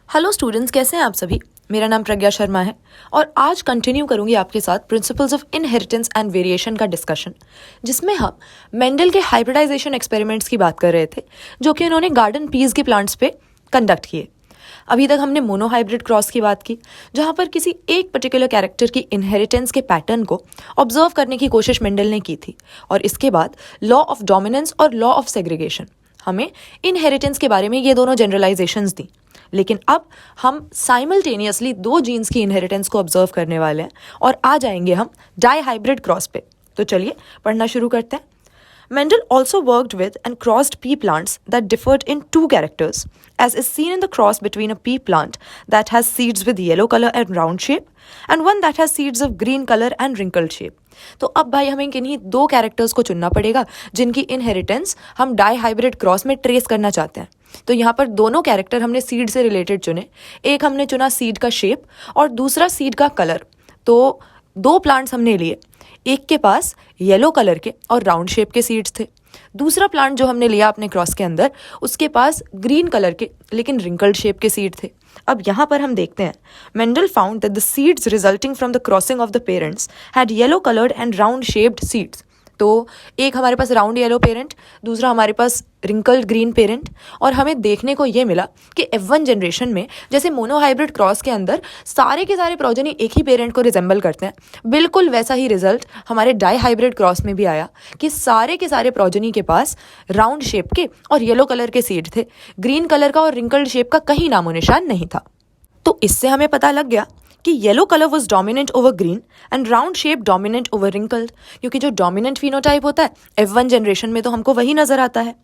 Hello students, कैसे हैं आप सभी। मेरा नाम प्रज्ञा शर्मा है और आज कंटिन्यू करूंगी आपके साथ principles of inheritance and variation का डिस्कशन, जिसमें हम मेंडल के हाइब्रिडाइजेशन एक्सपेरिमेंट्स की बात कर रहे थे जो कि उन्होंने गार्डन पीस के प्लांट्स पे कंडक्ट किए। अभी तक हमने मोनोहाइब्रिड क्रॉस की बात की, जहाँ पर किसी एक पर्टिकुलर कैरेक्टर की इनहेरिटेंस के पैटर्न को ऑब्जर्व करने की कोशिश मेंडल ने की थी, और इसके बाद लॉ ऑफ डोमिनेंस और लॉ ऑफ सेग्रीगेशन हमें इनहेरिटेंस के बारे में ये दोनों जनरलाइजेशंस दी। लेकिन अब हम साइमल्टेनियसली दो जीन्स की इनहेरिटेंस को ऑब्जर्व करने वाले हैं और आ जाएंगे हम डाईहाइब्रिड क्रॉस पे। तो चलिए पढ़ना शुरू करते हैं। Mendel also worked with and crossed pea plants that differed in two characters, as is seen in the cross between a pea plant that has seeds with yellow color and round shape and one that has seeds of green color and wrinkled shape. तो अब भाई हमें किन्हीं दो characters को चुनना पड़ेगा जिनकी इनहेरिटेंस हम डाईहाइब्रिड क्रॉस में ट्रेस करना चाहते हैं। तो यहाँ पर दोनों कैरेक्टर हमने सीड से रिलेटेड चुने। एक हमने चुना सीड का शेप और दूसरा सीड का कलर। तो दो प्लांट्स हमने लिए, एक के पास येलो कलर के और राउंड शेप के सीड्स थे, दूसरा प्लांट जो हमने लिया अपने क्रॉस के अंदर उसके पास ग्रीन कलर के लेकिन रिंकल्ड शेप के सीड थे। अब यहाँ पर हम देखते हैं, Mendel found that the seeds resulting from the crossing of the parents had yellow coloured and round shaped seeds. तो एक हमारे पास राउंड येलो पेरेंट, दूसरा हमारे पास रिंकल्ड ग्रीन पेरेंट, और हमें देखने को ये मिला कि F1 जनरेशन में जैसे मोनोहाइब्रिड क्रॉस के अंदर सारे के सारे प्रोजेनी एक ही पेरेंट को रिजेंबल करते हैं, बिल्कुल वैसा ही रिजल्ट हमारे डाईहाइब्रिड क्रॉस में भी आया कि सारे के सारे प्रोजेनी के पास राउंड शेप के और येलो कलर के सीड थे। ग्रीन कलर का और रिंकल्ड शेप का कहीं नामो निशान नहीं था। तो इससे हमें पता लग गया कि yellow colour was dominant over green and round shape dominant over wrinkled, क्योंकि जो डोमिनेंट फिनोटाइप होता है F1 जनरेशन में तो हमको वही नजर आता है।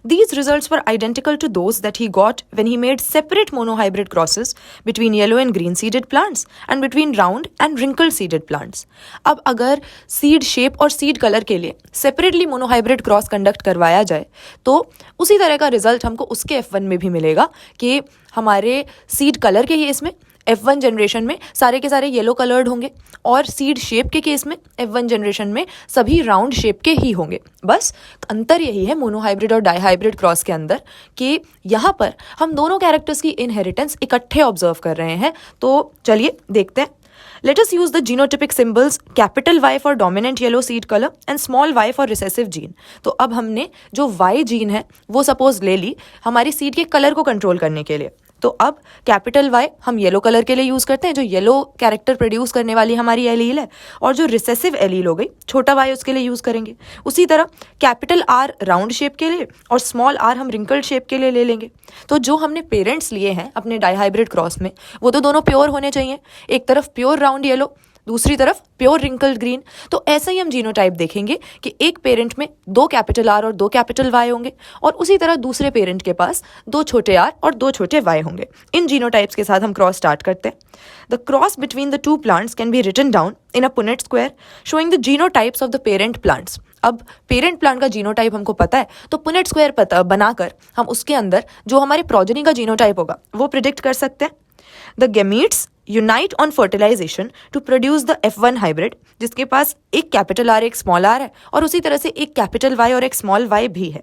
These results were identical to those that he got when he made separate monohybrid crosses between yellow and green seeded plants and between round and wrinkled seeded plants. अब अगर सीड शेप और सीड कलर के लिए separately monohybrid cross conduct करवाया जाए तो उसी तरह का रिजल्ट हमको उसके F1 में भी मिलेगा कि हमारे सीड कलर के केस में F1 जनरेशन में सारे के सारे येलो कलर्ड होंगे और सीड शेप के केस में F1 जनरेशन में सभी राउंड शेप के ही होंगे। बस अंतर यही है मोनोहाइब्रिड और डाईहाइब्रिड क्रॉस के अंदर कि यहाँ पर हम दोनों कैरेक्टर्स की इनहेरिटेंस इकट्ठे ऑब्जर्व कर रहे हैं। तो चलिए देखते हैं। Let us use the genotypic symbols capital Y for dominant yellow seed color and small y for recessive gene। तो अब हमने जो Y जीन है वो सपोज ले ली हमारी सीड के कलर को कंट्रोल करने के लिए। तो अब कैपिटल Y हम येलो कलर के लिए यूज़ करते हैं, जो येलो कैरेक्टर प्रोड्यूस करने वाली हमारी एलील है, और जो रिसेसिव एलील हो गई छोटा y उसके लिए यूज़ करेंगे। उसी तरह कैपिटल R राउंड शेप के लिए और स्मॉल r हम रिंकल्ड शेप के लिए ले लेंगे। तो जो हमने पेरेंट्स लिए हैं अपने डाईहाइब्रिड क्रॉस में वो तो दोनों प्योर होने चाहिए, एक तरफ प्योर राउंड येलो दूसरी तरफ प्योर रिंकल्ड ग्रीन। तो ऐसा ही हम जीनोटाइप देखेंगे कि एक पेरेंट में दो कैपिटल आर और दो कैपिटल वाई होंगे और उसी तरह दूसरे पेरेंट के पास दो छोटे आर और दो छोटे वाई होंगे। इन जीनोटाइप्स के साथ हम क्रॉस स्टार्ट करते हैं। The cross between the two plants can be written down in a Punnett square showing the genotypes of the parent plants. अब पेरेंट प्लांट का जीनोटाइप हमको पता है तो पुनेट स्क्वायर बनाकर हम उसके अंदर जो हमारे प्रोजेनी का जीनोटाइप होगा वो प्रिडिक्ट कर सकते हैं। The gametes unite on fertilisation to produce the F1 hybrid, जिसके पास एक कैपिटल आर एक स्मॉल आर है और उसी तरह से एक कैपिटल वाई और एक स्मॉल वाई भी है।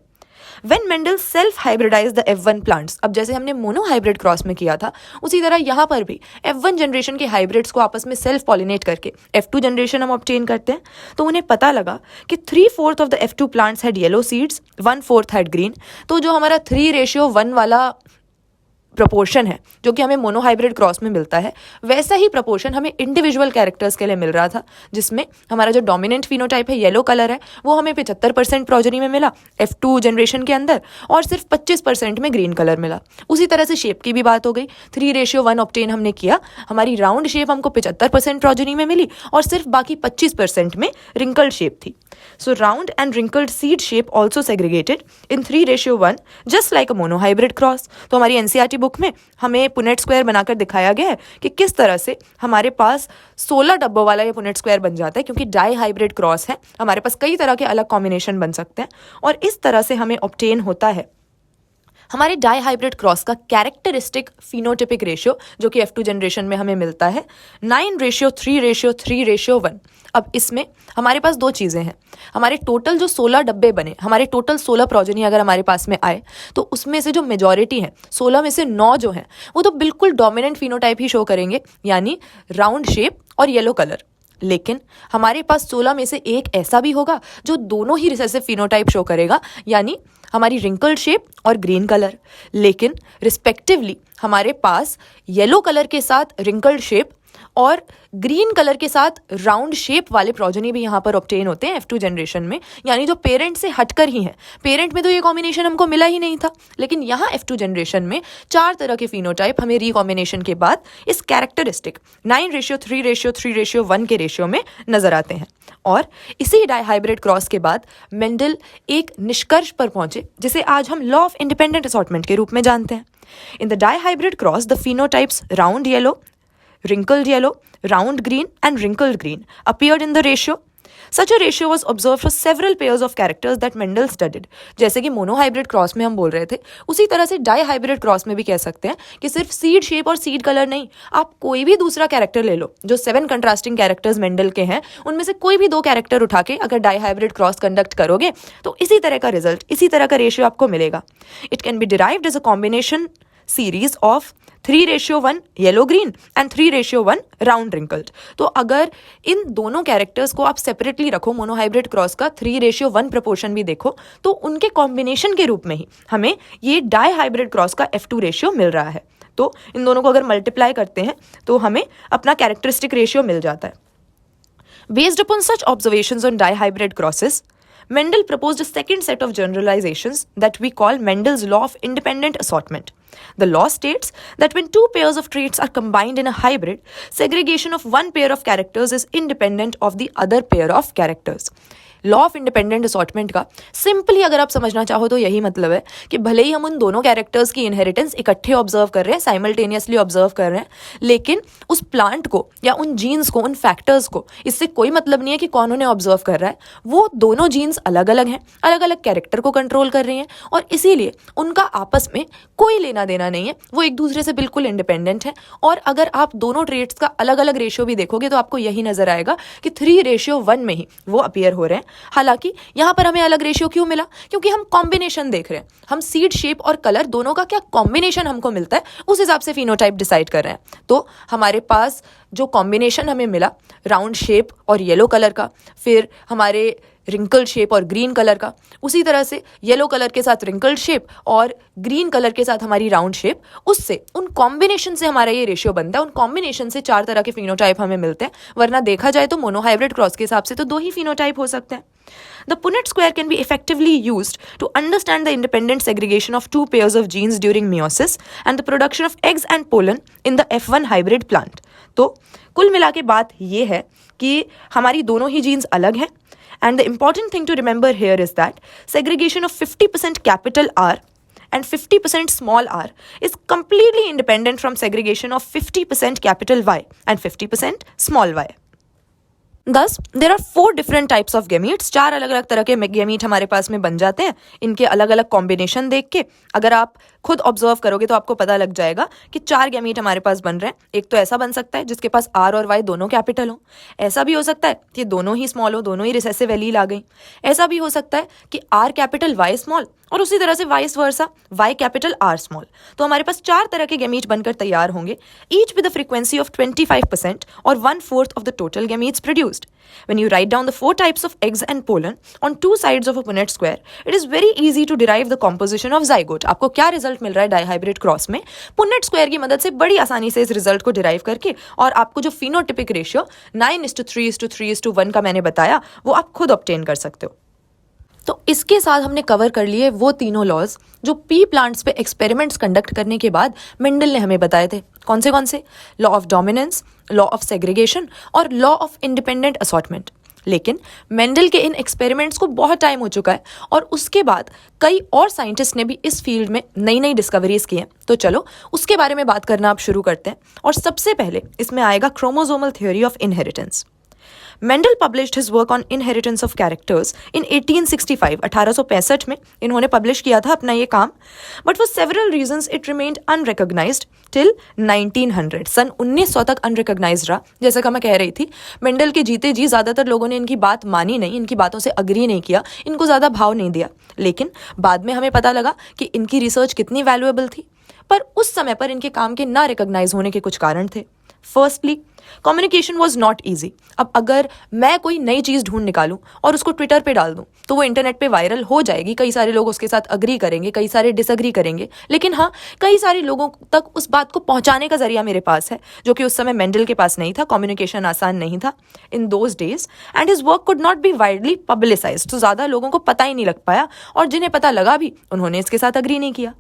When Mendel self hybridized the F1 plants, अब जैसे हमने मोनोहाइब्रिड क्रॉस में किया था उसी तरह यहाँ पर भी F1 जनरेशन के हाइब्रिड्स को आपस में सेल्फ पॉलिनेट करके F2 जनरेशन हम ऑब्टेन करते हैं। तो उन्हें पता लगा कि 3/4 of the F2 plants had yellow seeds, 1/4 had green. तो जो हमारा 3:1 वाला प्रपोर्शन है जो कि हमें मोनोहाइब्रिड क्रॉस में मिलता है, वैसा ही प्रपोर्शन हमें इंडिविजुअल कैरेक्टर्स के लिए मिल रहा था, जिसमें हमारा जो डोमिनेंट फिनोटाइप है येलो कलर है वो हमें 75% प्रोजेनी में मिला F2 जनरेशन के अंदर और सिर्फ 25% में ग्रीन कलर मिला। उसी तरह से शेप की भी बात हो गई, 3:1 ऑब्टेन हमने किया, हमारी राउंड शेप हमको 75% प्रोजेनी में मिली और सिर्फ बाकी 25% में रिंकल्ड शेप थी। सो round and wrinkled seed shape also segregated in 3:1 just like a monohybrid cross. तो हमारी NCERT बुक में हमें पुनेट स्क्वायर बनाकर दिखाया गया है कि किस तरह से हमारे पास 16 डब्बों वाला ये पुनेट स्क्वायर बन जाता है, क्योंकि डाईहाइब्रिड क्रॉस है हमारे पास कई तरह के अलग कॉम्बिनेशन बन सकते हैं और इस तरह से हमें ऑब्टेन होता है हमारे डाई हाइब्रिड क्रॉस का कैरेक्टरिस्टिक फिनोटिपिक रेशियो जो कि F2 जनरेशन में हमें मिलता है 9:3:3:1। अब इसमें हमारे पास दो चीज़ें हैं। हमारे टोटल जो 16 डब्बे बने, हमारे टोटल 16 प्रोजेनी अगर हमारे पास में आए तो उसमें से जो मेजॉरिटी है 16 में से 9 जो हैं वो तो बिल्कुल डोमिनेंट फिनोटाइप ही शो करेंगे, यानी राउंड शेप और येलो कलर। लेकिन हमारे पास 16 में से एक ऐसा भी होगा जो दोनों ही रिसेसिव फिनोटाइप शो करेगा, यानी हमारी रिंकल्ड शेप और ग्रीन कलर। लेकिन रिस्पेक्टिवली हमारे पास येलो कलर के साथ रिंकल्ड शेप और ग्रीन कलर के साथ राउंड शेप वाले प्रोजेनी भी यहाँ पर ऑब्टेन होते हैं F2 जनरेशन में, यानी जो पेरेंट से हटकर ही हैं। पेरेंट में तो ये कॉम्बिनेशन हमको मिला ही नहीं था, लेकिन यहाँ F2 जनरेशन में 4 तरह के फिनोटाइप हमें रिकॉम्बिनेशन के बाद इस कैरेक्टरिस्टिक 9:3:3:1 के रेशियो में नजर आते हैं। और इसी डाईहाइब्रिड क्रॉस के बाद मेंडल एक निष्कर्ष पर पहुंचे जिसे आज हम लॉ ऑफ इंडिपेंडेंट असॉर्टमेंट के रूप में जानते हैं। In the dihybrid cross the phenotypes round yellow, wrinkled yellow, round green and wrinkled green appeared in the ratio. Such a ratio was observed for several pairs of characters that Mendel studied. जैसे कि monohybrid cross में हम बोल रहे थे, उसी तरह से डाईहाइब्रिड क्रॉस में भी कह सकते हैं कि सिर्फ सीड शेप और सीड कलर नहीं, आप कोई भी दूसरा कैरेक्टर ले लो। जो 7 कंट्रास्टिंग कैरेक्टर्स मेंडल के हैं उनमें से कोई भी 2 कैरेक्टर उठा के अगर डाईहाइब्रिड क्रॉस कंडक्ट करोगे तो इसी तरह का रिजल्ट, इसी तरह का रेशियो आपको मिलेगा। It can be derived as a combination series of 3:1 yellow green and 3:1 round wrinkled. तो अगर इन दोनों कैरेक्टर्स को आप सेपरेटली रखो, मोनोहाइब्रिड क्रॉस का 3:1 प्रपोर्शन भी देखो, तो उनके कॉम्बिनेशन के रूप में ही हमें ये डाई हाइब्रिड क्रॉस का F2 रेशियो मिल रहा है। तो इन दोनों को अगर मल्टीप्लाई करते हैं तो हमें अपना कैरेक्टरिस्टिक रेशियो मिल जाता है। Based upon such observations on dihybrid crosses, Mendel proposed a second set of generalizations that we call Mendel's law of independent assortment. The law states that when 2 pairs of traits are combined in a hybrid, segregation of one pair of characters is independent of the other pair of characters. Law of independent assortment का simply अगर आप समझना चाहो तो यही मतलब है कि भले ही हम उन दोनों कैरेक्टर्स की इनहेरिटेंस इकट्ठे ऑब्जर्व कर रहे हैं, साइमल्टेनियसली ऑब्जर्व कर रहे हैं, लेकिन उस प्लांट को या उन जीन्स को, उन फैक्टर्स को इससे कोई मतलब नहीं है कि कौन उन्हें ऑब्जर्व कर रहा है। वो दोनों जीन्स अलग अलग हैं, अलग अलग कैरेक्टर को कंट्रोल कर रही हैं और इसीलिए उनका आपस में कोई लेना देना नहीं है, वो एक दूसरे से बिल्कुल इंडिपेंडेंट है। और अगर आप दोनों ट्रेट्स का अलग अलग रेशियो भी देखोगे तो आपको यही नजर आएगा कि 3:1 में ही वो अपीयर हो रहे हैं। हालांकि यहां पर हमें अलग रेशियो क्यों मिला? क्योंकि हम कॉम्बिनेशन देख रहे हैं, हम सीड शेप और कलर दोनों का क्या कॉम्बिनेशन हमको मिलता है उस हिसाब से फिनोटाइप डिसाइड कर रहे हैं। तो हमारे पास जो कॉम्बिनेशन हमें मिला राउंड शेप और येलो कलर का, फिर हमारे रिंकल्ड शेप और ग्रीन कलर का, उसी तरह से येलो कलर के साथ रिंकल्ड शेप और ग्रीन कलर के साथ हमारी राउंड शेप, उससे उन कॉम्बिनेशन से हमारा ये रेशियो बनता है। उन कॉम्बिनेशन से 4 तरह के फिनोटाइप हमें मिलते हैं, वरना देखा जाए तो मोनोहाइब्रिड क्रॉस के हिसाब से तो 2 ही फिनोटाइप हो सकते हैं। The Punnett square can be effectively used to understand the independent segregation of 2 pairs of genes during meiosis and the production of eggs and pollen in the F1 hybrid plant. तो कुल मिला के बात ये है कि हमारी दोनों ही जीन्स अलग हैं, and the important thing to remember here is that segregation of 50% capital R and 50% small r is completely independent from segregation of 50% capital Y and 50% small y. Thus, there are 4 different types of gametes. 4 अलग अलग तरह के gamete हमारे पास में बन जाते हैं। इनके अलग अलग कॉम्बिनेशन देख के अगर आप खुद ऑब्जर्व करोगे तो आपको पता लग जाएगा कि 4 गैमीट हमारे पास बन रहे हैं। एक तो ऐसा बन सकता है जिसके पास आर और वाई दोनों कैपिटल हो। ऐसा भी हो सकता है कि दोनों ही स्मॉल हो, दोनों ही रिसेसिव एलील आ गई। ऐसा भी हो सकता है कि आर कैपिटल वाई स्मॉल और उसी तरह से vice versa y capital R small. तो हमारे पास 4 तरह के गैमीट बनकर तैयार होंगे, each with a frequency of 25% और 1/4 of the total gametes produced. When you write down the 4 types of eggs and pollen on 2 sides of a Punnett square, it is very easy to derive the composition of zygote. आपको क्या result मिल रहा है dihybrid cross में? पुन्नेट square की मदद से बड़ी आसानी से इस रिजल्ट को डिराइव करके और आपको जो फिनोटिपिक रेशियो 9:3:3:1 का मैंने बताया वो आप खुद ऑब्टेन कर सकते हो। तो इसके साथ हमने कवर कर लिए वो तीनों लॉज जो पी प्लांट्स पे एक्सपेरिमेंट्स कंडक्ट करने के बाद मेंडल ने हमें बताए थे। कौन से? Law of dominance, law of segregation और लॉ ऑफ इंडिपेंडेंट असॉर्टमेंट। लेकिन मेंडल के इन एक्सपेरिमेंट्स को बहुत टाइम हो चुका है और उसके बाद कई और साइंटिस्ट ने भी इस फील्ड में नई नई डिस्कवरीज की हैं। तो चलो उसके बारे में बात करना आप शुरू करते हैं। और सबसे पहले इसमें आएगा chromosomal theory of inheritance. Mendel published his work on inheritance of characters in 1865 1865 में इन्होंने पब्लिश किया था अपना ये काम, but for several reasons it remained unrecognised till 1900 सन 1900 तक अनरिकॉग्नाइज्ड रहा। जैसा कि मैं कह रही थी, मेंडल के जीते जी ज़्यादातर लोगों ने इनकी बात मानी नहीं, इनकी बातों से अग्री नहीं किया, इनको ज़्यादा भाव नहीं दिया, लेकिन बाद में हमें पता लगा कि इनकी रिसर्च कितनी वैल्यूएबल थी। पर उस समय पर इनके काम के ना रिकॉग्नाइज होने के कुछ कारण थे। Firstly, communication was not easy. अब अगर मैं कोई नई चीज़ ढूंढ निकालूं और उसको ट्विटर पे डाल दूं तो वो इंटरनेट पे वायरल हो जाएगी, कई सारे लोग उसके साथ अग्री करेंगे, कई सारे डिसअग्री करेंगे, लेकिन हाँ, कई सारे लोगों तक उस बात को पहुंचाने का जरिया मेरे पास है, जो कि उस समय मेंडल के पास नहीं था। कम्युनिकेशन आसान नहीं था in those days and his work could not be widely publicised, तो ज़्यादा लोगों को पता ही नहीं लग पाया, और जिन्हें पता लगा भी उन्होंने इसके साथ अग्री नहीं किया।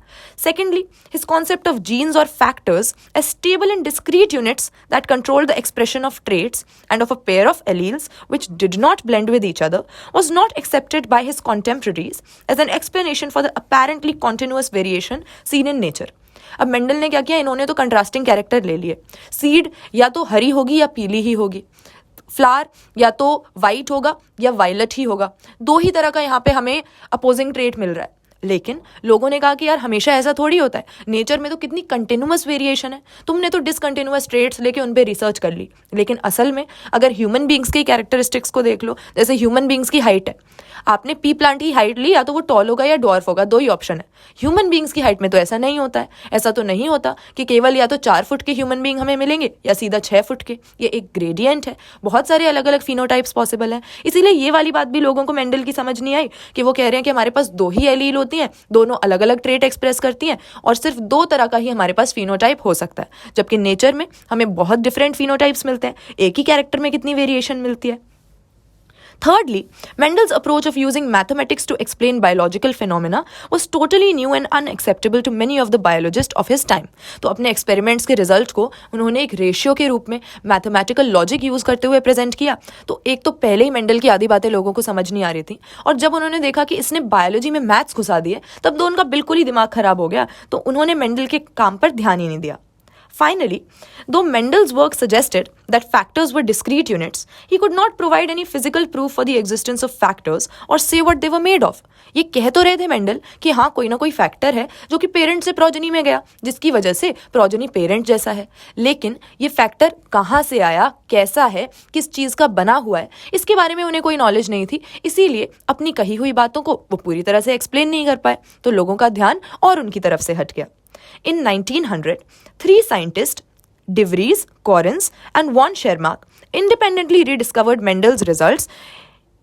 Secondly, his concept of genes और factors as stable and discrete units that control the expression of traits and of a pair of alleles which did not blend with each other was not accepted by his contemporaries as an explanation for the apparently continuous variation seen in nature. अब Mendel ने क्या किया, इन्होंने तो contrasting character ले लिए। Seed या तो हरी होगी या पीली ही होगी, फ्लावर या तो वाइट होगा या वायलेट ही होगा, दो ही तरह का यहाँ पे हमें अपोजिंग ट्रेट मिल रहा है। लेकिन लोगों ने कहा कि यार हमेशा ऐसा थोड़ी होता है, नेचर में तो कितनी कंटिन्यूअस वेरिएशन है, तुमने तो डिसकंटिन्यूअस ट्रेट्स लेके उन पे रिसर्च कर ली। लेकिन असल में अगर ह्यूमन बींग्स की कैरेक्टरिस्टिक्स को देख लो, जैसे ह्यूमन बींग्स की हाइट है, आपने पी प्लांट की हाइट ली, या तो वो टॉल होगा या डॉर्फ होगा, दो ही ऑप्शन है। ह्यूमन बींग्स की हाइट में तो ऐसा नहीं होता है, ऐसा तो नहीं होता कि केवल या तो 4 फुट के ह्यूमन बींग हमें मिलेंगे या सीधा 6 फुट के। ये एक ग्रेडियंट है, बहुत सारे अलग अलग फिनोटाइप्स पॉसिबल हैं। इसीलिए ये वाली बात भी लोगों को मेंडल की समझ नहीं आई कि वो कह रहे हैं कि हमारे पास 2 ही एलील होती हैं, दोनों अलग अलग ट्रेट एक्सप्रेस करती हैं, और सिर्फ 2 तरह का ही हमारे पास फिनोटाइप हो सकता है, जबकि नेचर में हमें बहुत डिफरेंट फिनोटाइप्स मिलते हैं। एक ही कैरेक्टर में कितनी वेरिएशन मिलती है। Thirdly, Mendel's approach of using mathematics to explain biological phenomena was totally new and unacceptable to many of the biologists of his time. तो अपने एक्सपेरिमेंट्स के रिजल्ट को उन्होंने एक रेशियो के रूप में मैथमेटिकल लॉजिक यूज करते हुए प्रेजेंट किया। तो एक तो पहले ही मेंडल की आधी बातें लोगों को समझ नहीं आ रही थी, और जब उन्होंने देखा कि इसने बायोलॉजी में मैथ्स घुसा दिए, तब तो उनका बिल्कुल ही दिमाग खराब हो गया, तो उन्होंने मेंडल के काम पर ध्यान ही नहीं दिया। Finally, though Mendel's work suggested that factors were discrete units, he could not provide any physical proof for the existence of factors or say what they were made of. ये कह तो रहे थे मेंडल कि हाँ, कोई ना कोई फैक्टर है जो कि पेरेंट से प्रोजेनी में गया, जिसकी वजह से प्रोजेनी पेरेंट जैसा है, लेकिन ये फैक्टर कहाँ से आया, कैसा है, किस चीज़ का बना हुआ है, इसके बारे में उन्हें कोई नॉलेज नहीं थी। इसीलिए अपनी कही हुई बातों को वो पूरी तरह से एक्सप्लेन नहीं कर पाए, तो लोगों का ध्यान और उनकी तरफ से हट गया। In 1900, 3 scientists, De Vries, Correns, and von Schermach, independently rediscovered Mendel's results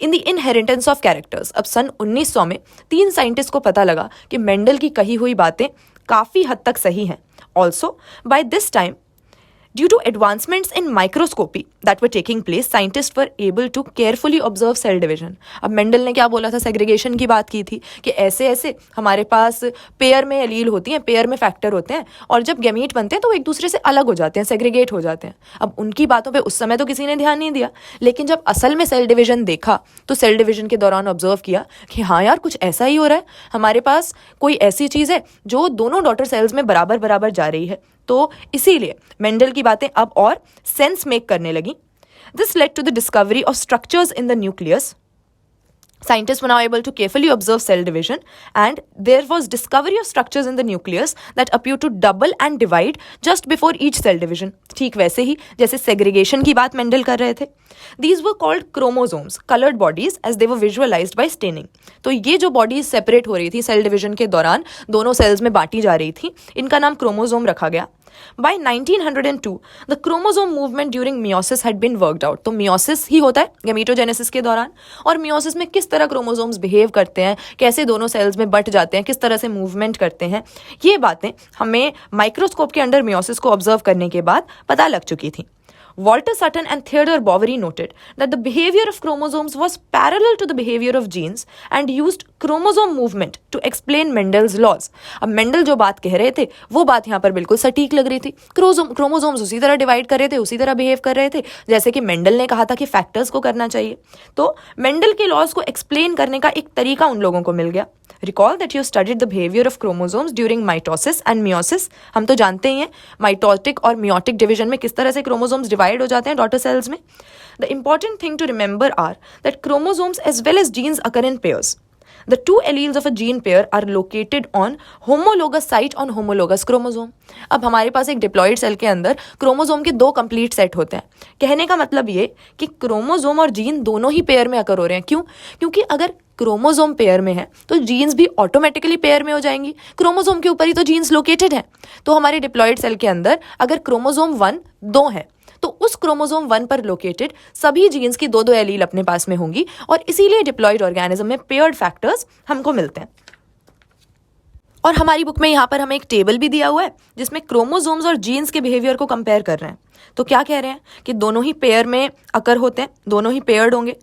in the inheritance of characters. अब सन 1900 में 3 साइंटिस्ट को पता लगा कि मेंडल की कही हुई बातें काफ़ी हद तक सही हैं। Also, by this time, due to advancements in microscopy that were taking place, scientists were able to carefully observe cell division. अब मेंडल ने क्या बोला था, सेग्रीगेशन की बात की थी कि ऐसे ऐसे हमारे पास पेयर में एलील होती हैं, पेयर में फैक्टर होते हैं, और जब गैमीट बनते हैं तो वो एक दूसरे से अलग हो जाते हैं, सेग्रीगेट हो जाते हैं। अब उनकी बातों पे उस समय तो किसी ने ध्यान नहीं दिया, लेकिन जब असल में सेल डिवीजन देखा तो सेल डिवीजन के दौरान ऑब्जर्व किया कि हाँ यार, कुछ ऐसा ही हो रहा है, हमारे पास कोई ऐसी चीज़ है जो दोनों डॉटर सेल्स में बराबर बराबर जा रही है। तो इसीलिए मेंडल की बातें अब और सेंस मेक करने लगी। This led to the discovery of structures in the nucleus. Scientists were now able to carefully observe cell division, and there was discovery of structures in the nucleus that appear to double and divide just before each cell division. ठीक वैसे ही जैसे segregation की बात Mendel कर रहे थे। These were called chromosomes, colored bodies, as they were visualized by staining. तो ये जो bodies separate हो रही थी सेल डिविजन के दौरान, दोनों सेल्स में बांटी जा रही थी, इनका नाम क्रोमोसोम रखा गया। By 1902, the chromosome movement during meiosis had been worked out. तो meiosis ही होता है गैमीटोजेनेसिस के दौरान, और meiosis में किस तरह क्रोमोसोम्स बिहेव करते हैं, कैसे दोनों सेल्स में बट जाते हैं, किस तरह से मूवमेंट करते हैं, ये बातें हमें माइक्रोस्कोप के अंडर meiosis को ऑब्जर्व करने के बाद पता लग चुकी थी। Walter Sutton and Theodore Boveri noted that the behavior of chromosomes was parallel to the behavior of genes and used chromosome movement to explain Mendel's laws. अब मेंडल जो बात कह रहे थे वो बात यहाँ पर बिल्कुल सटीक लग रही थी। क्रोमोसोम्स उसी तरह डिवाइड कर रहे थे, उसी तरह बिहेव कर रहे थे जैसे कि मेंडल ने कहा था कि फैक्टर्स को करना चाहिए। तो मेंडल के लॉज को एक्सप्लेन करने का एक तरीका उन लोगों को मिल गया। Recall that you studied the behaviour of chromosomes during mitosis and meiosis. हम तो जानते ही हैं माइटोटिक और मियोटिक डिवीजन में किस तरह से क्रोमोसोम्स डिवाइड हो जाते हैं डॉटर सेल्स में। The important thing to remember are that chromosomes as well as genes occur in pairs. The two alleles of a gene pair are located on homologous site on homologous chromosome. अब हमारे पास एक diploid cell के अंदर chromosome के दो complete set होते हैं. कहने का मतलब ये कि क्रोमोसोम और जीन दोनों ही पेयर में अकर हो रहे हैं. क्यों? क्योंकि अगर क्रोमोसोम पेयर में है तो जीन्स भी ऑटोमेटिकली पेयर में हो जाएंगी. क्रोमोसोम के ऊपर ही तो जीन्स लोकेटेड है. तो हमारे डिप्लॉइड सेल के अंदर अगर क्रोमोसोम 1 2 है तो उस क्रोमोसोम 1 पर लोकेटेड सभी जीन्स की दो एलील अपने पास में होंगी और इसीलिए डिप्लॉइड ऑर्गेनिज्म में पेयर्ड फैक्टर्स हमको मिलते हैं. और हमारी बुक में यहाँ पर हमें एक टेबल भी दिया हुआ है जिसमें क्रोमोसोम्स और जीन्स के बिहेवियर को कंपेयर कर रहे हैं. तो क्या कह रहे हैं कि दोनों ही पेयर में अकर होते हैं, दोनों ही पेयर्ड होंगे,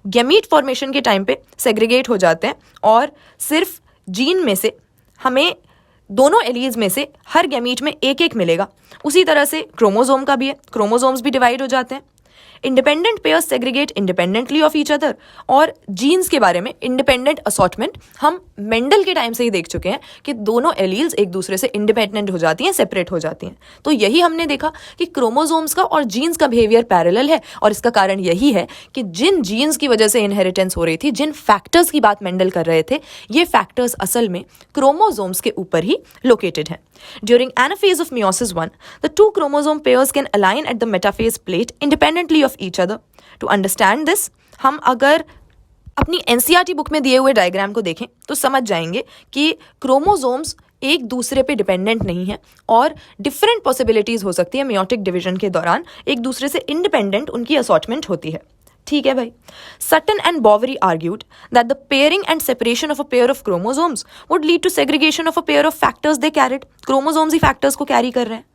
गैमीट फॉर्मेशन के टाइम पे सेग्रीगेट हो जाते हैं और सिर्फ जीन में से हमें दोनों एलीज में से हर गैमीट में एक एक मिलेगा. उसी तरह से क्रोमोसोम का भी है, क्रोमोसोम्स भी डिवाइड हो जाते हैं. Independent pairs segregate independently of each other. और जीन्स के बारे में इंडिपेंडेंट असॉर्टमेंट हम मेंडल के टाइम से ही देख चुके हैं कि दोनों एलील्स एक दूसरे से इंडिपेंडेंट हो जाती हैं, सेपरेट हो जाती हैं. तो यही हमने देखा कि क्रोमोसोम्स का और जीन्स का बिहेवियर पैरेलल है और इसका कारण यही है कि जिन जीन्स की वजह से इनहेरिटेंस हो रही थी, जिन फैक्टर्स की बात मेंडल कर रहे थे, ये फैक्टर्स असल में क्रोमोसोम्स के ऊपर ही लोकेटेड हैं. During anaphase of meiosis 1, the two chromosome pairs can align at the metaphase plate independently of each other. To understand this, हम अगर अपनी NCERT बुक में दिए हुए डायग्राम को देखें तो समझ जाएंगे कि क्रोमोसोम्स एक दूसरे पे डिपेंडेंट नहीं है और डिफरेंट पॉसिबिलिटीज हो सकती है मेयोटिक डिवीजन के दौरान एक दूसरे से इंडिपेंडेंट उनकी असॉर्टमेंट होती है. ठीक है भाई. Sutton and Boveri argued that the pairing and separation of a pair of chromosomes would lead to segregation of a pair of factors they carried. Chromosomes he factors को carry कर रहे हैं.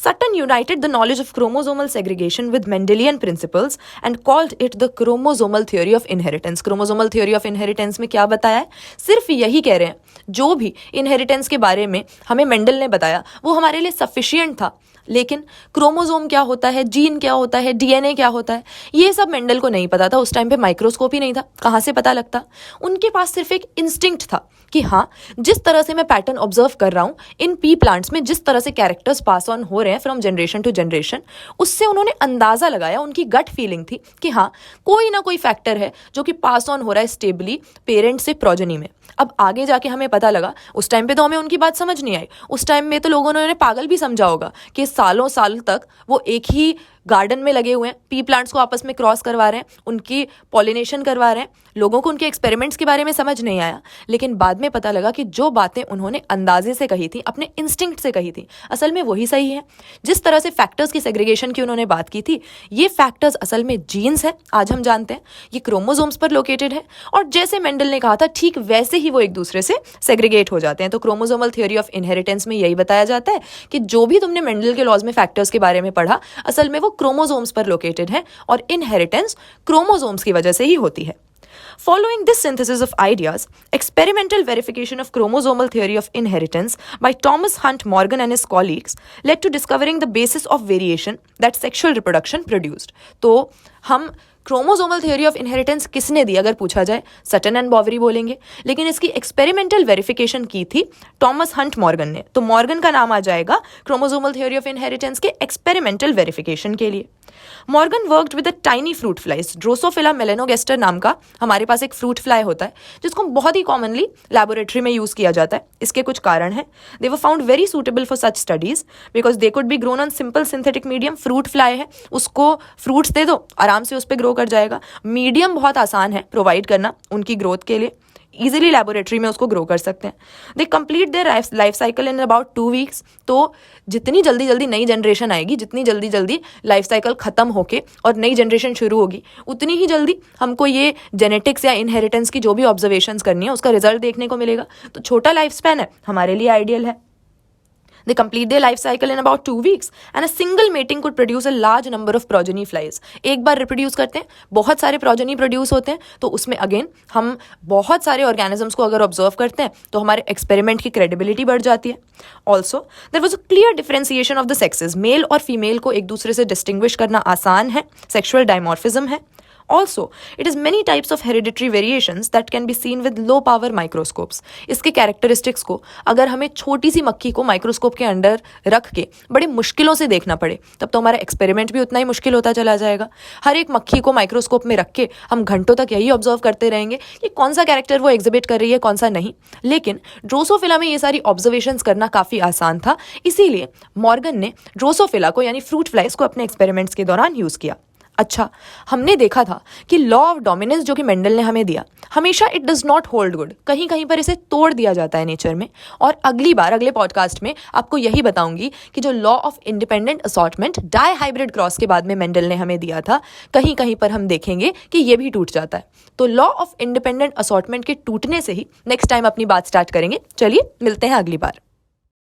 Sutton united the knowledge of chromosomal segregation with Mendelian principles and called it the chromosomal theory of inheritance. Chromosomal theory of inheritance में क्या बताया है? सिर्फ यही कह रहे हैं जो भी inheritance के बारे में हमें मेंडल ने बताया वो हमारे लिए sufficient था. लेकिन क्रोमोसोम क्या होता है, जीन क्या होता है, डीएनए क्या होता है, ये सब मेंडल को नहीं पता था. उस टाइम पे माइक्रोस्कोप ही नहीं था, कहाँ से पता लगता. उनके पास सिर्फ एक इंस्टिंक्ट था कि हाँ, जिस तरह से मैं पैटर्न ऑब्जर्व कर रहा हूँ इन पी प्लांट्स में, जिस तरह से कैरेक्टर्स पास ऑन हो रहे हैं फ्रॉम जनरेशन टू जनरेशन, उससे उन्होंने अंदाजा लगाया, उनकी गट फीलिंग थी कि हाँ, कोई ना कोई फैक्टर है जो कि पास ऑन हो रहा है स्टेबली पेरेंट से प्रोजेनी में. अब आगे जाके हमें पता लगा, उस टाइम पे तो हमें उनकी बात समझ नहीं आई. उस टाइम में तो लोगों ने उन्हें पागल भी समझा होगा कि सालों साल तक वो एक ही गार्डन में लगे हुए हैं, पी प्लांट्स को आपस में क्रॉस करवा रहे हैं, उनकी पॉलिनेशन करवा रहे हैं. लोगों को उनके एक्सपेरिमेंट्स के बारे में समझ नहीं आया. लेकिन बाद में पता लगा कि जो बातें उन्होंने अंदाजे से कही थी, अपने इंस्टिंक्ट से कही थी, असल में वही सही है. जिस तरह से फैक्टर्स की सेग्रीगेशन की उन्होंने बात की थी, ये फैक्टर्स असल में जीन्स है, आज हम जानते हैं. ये क्रोमोसोम्स पर लोकेटेड है और जैसे मेंडल ने कहा था ठीक वैसे ही वो एक दूसरे से सेग्रीगेट हो जाते हैं. तो क्रोमोसोमल थ्योरी ऑफ इनहेरिटेंस में यही बताया जाता है कि जो भी तुमने मेंडल के लॉज में फैक्टर्स के बारे में पढ़ा, असल में वो क्रोमोसोम्स पर लोकेटेड है और इनहेरिटेंस क्रोमोसोम्स की वजह से ही होती है. Following this synthesis of ideas, experimental verification of chromosomal theory of inheritance by Thomas Hunt Morgan and his colleagues led to discovering the basis of variation that sexual reproduction produced. तो हम chromosomal theory of inheritance किसने दी अगर पूछा जाए, Sutton and बॉवरी बोलेंगे. लेकिन इसकी experimental verification की थी टॉमस हंट मॉर्गन ने. तो मॉर्गन का नाम आ जाएगा क्रोमोसोमल थ्योरी ऑफ इनहेरिटेंस के एक्सपेरिमेंटल वेरिफिकेशन के लिए. Morgan worked with a tiny fruit flies, Drosophila melanogaster नाम का हमारे पास एक फ्रूट फ्लाई होता है जिसको बहुत ही कॉमनली लैबोरेटरी में यूज किया जाता है. इसके कुछ कारण हैं. They were found very suitable for such studies because they could be grown on simple synthetic medium. Fruit fly है, उसको फ्रूट्स दे दो, आराम से उस पर ग्रो कर जाएगा. मीडियम बहुत आसान है प्रोवाइड करना उनकी ग्रोथ के लिए, इजीली लैबोरेटरी में उसको ग्रो कर सकते हैं. They complete their life cycle in about 2 weeks. तो जितनी जल्दी जल्दी नई जनरेशन आएगी, जितनी जल्दी जल्दी लाइफ साइकिल खत्म होके और नई जनरेशन शुरू होगी, उतनी ही जल्दी हमको ये जेनेटिक्स या इनहेरिटेंस की जो भी ऑब्जर्वेशंस करनी है उसका रिजल्ट देखने को मिलेगा. तो छोटा लाइफ स्पैन है, हमारे लिए आइडियल है. They complete their life cycle in about 2 weeks and a single mating could produce a large number of progeny flies. एक बार रिप्रोड्यूस करते हैं, बहुत सारे progeny प्रोड्यूस होते हैं. तो उसमें अगेन हम बहुत सारे ऑर्गेनिजम्स को अगर ऑब्जर्व करते हैं तो हमारे एक्सपेरिमेंट की क्रेडिबिलिटी बढ़ जाती है. Also there was a clear differentiation of the sexes. Male और फीमेल को एक दूसरे से डिस्टिंग्विश करना आसान है, सेक्शुअल डायमॉर्फिज्म है. Also it is many types of hereditary variations that can be seen with low power microscopes. इसके कैरेक्टरिस्टिक्स को अगर हमें छोटी सी मक्खी को माइक्रोस्कोप के अंडर रख के बड़ी मुश्किलों से देखना पड़े तब तो हमारा एक्सपेरिमेंट भी उतना ही मुश्किल होता चला जाएगा। हर एक मक्खी को माइक्रोस्कोप में रख के हम घंटों तक यही ऑब्जर्व करते रहेंगे कि कौन सा कैरेक्टर वो एग्जिबिट कर रही है, कौन सा नहीं। लेकिन ड्रोसोफिला में ये सारी ऑब्जर्वेशंस करना काफ़ी आसान था, इसीलिए मॉर्गन ने ड्रोसोफिला को यानी फ्रूट फ्लाइज को अपने एक्सपेरिमेंट्स के दौरान यूज़ किया। अच्छा, हमने देखा था कि लॉ ऑफ डोमिनेंस जो कि मेंडल ने हमें दिया, हमेशा it does not hold good, कहीं कहीं पर इसे तोड़ दिया जाता है नेचर में। और अगली बार अगले पॉडकास्ट में आपको यही बताऊंगी कि जो law of independent assortment dihybrid cross के बाद में मेंडल ने हमें दिया था, कहीं कहीं पर हम देखेंगे कि ये भी टूट जाता है। तो लॉ ऑफ इंडिपेंडेंट असॉर्टमेंट के टूटने से ही नेक्स्ट टाइम अपनी बात स्टार्ट करेंगे। चलिए मिलते हैं अगली बार।